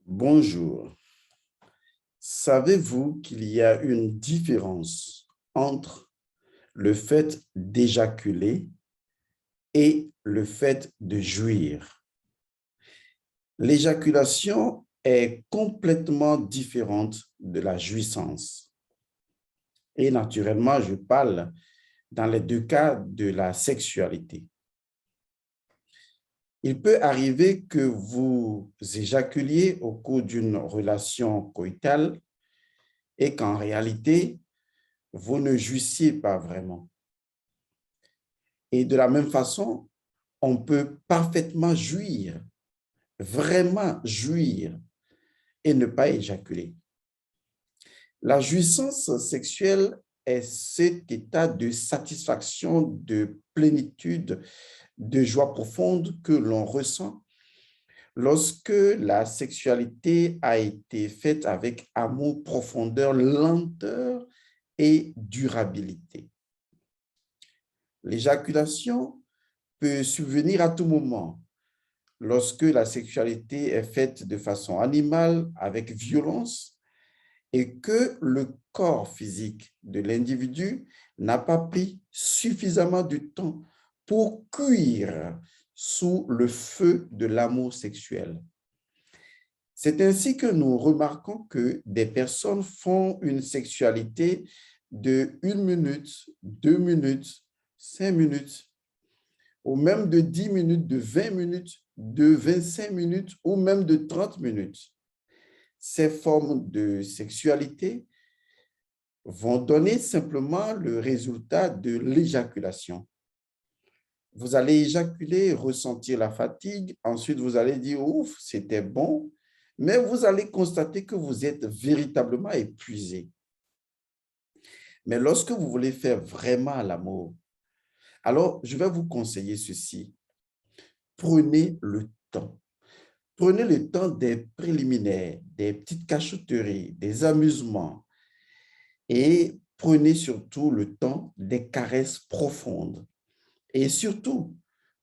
Bonjour. Savez-vous qu'il y a une différence entre le fait d'éjaculer et le fait de jouir? L'éjaculation est complètement différente de la jouissance. Et naturellement, je parle dans les deux cas de la sexualité. Il peut arriver que vous éjaculiez au cours d'une relation coïtale et qu'en réalité, vous ne jouissiez pas vraiment. Et de la même façon, on peut parfaitement jouir, vraiment jouir et ne pas éjaculer. La jouissance sexuelle est cet état de satisfaction, de plénitude, de joie profonde que l'on ressent lorsque la sexualité a été faite avec amour, profondeur, lenteur et durabilité. L'éjaculation peut survenir à tout moment lorsque la sexualité est faite de façon animale, avec violence, et que le corps physique de l'individu n'a pas pris suffisamment de temps pour cuire sous le feu de l'amour sexuel. C'est ainsi que nous remarquons que des personnes font une sexualité de 1 minute, 2 minutes, 5 minutes, ou même de 10 minutes, de 20 minutes, de 25 minutes ou même de 30 minutes. Ces formes de sexualité vont donner simplement le résultat de l'éjaculation. Vous allez éjaculer, ressentir la fatigue, ensuite vous allez dire « ouf, c'était bon », mais vous allez constater que vous êtes véritablement épuisé. Mais lorsque vous voulez faire vraiment l'amour, alors je vais vous conseiller ceci. Prenez le temps. Prenez le temps des préliminaires, des petites cachotteries, des amusements et prenez surtout le temps des caresses profondes. Et surtout,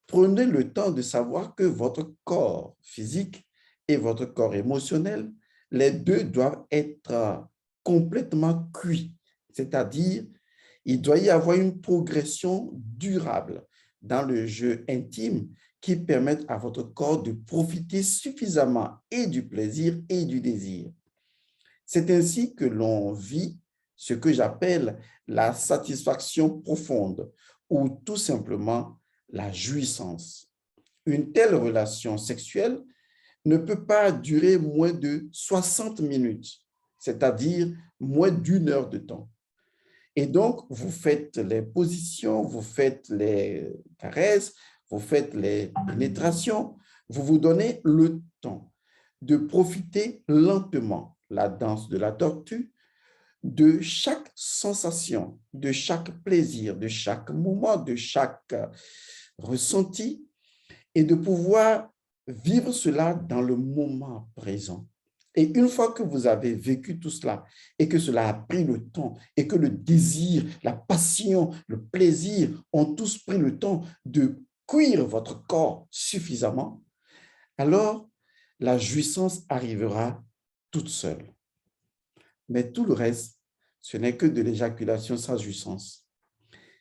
prenez le temps de savoir que votre corps physique et votre corps émotionnel, les deux doivent être complètement cuits. C'est-à-dire, il doit y avoir une progression durable dans le jeu intime qui permette à votre corps de profiter suffisamment et du plaisir et du désir. C'est ainsi que l'on vit ce que j'appelle la satisfaction profonde ou tout simplement la jouissance. Une telle relation sexuelle ne peut pas durer moins de 60 minutes, c'est-à-dire moins d'1 heure de temps. Et donc, vous faites les positions, vous faites les caresses, vous faites les pénétrations, vous vous donnez le temps de profiter lentement, la danse de la tortue, de chaque sensation, de chaque plaisir, de chaque moment, de chaque ressenti et de pouvoir vivre cela dans le moment présent. Et une fois que vous avez vécu tout cela et que cela a pris le temps et que le désir, la passion, le plaisir ont tous pris le temps de cuire votre corps suffisamment, alors la jouissance arrivera toute seule. Mais tout le reste, ce n'est que de l'éjaculation sans jouissance.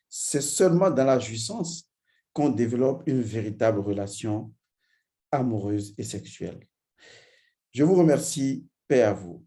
C'est seulement dans la jouissance qu'on développe une véritable relation amoureuse et sexuelle. Je vous remercie, paix à vous.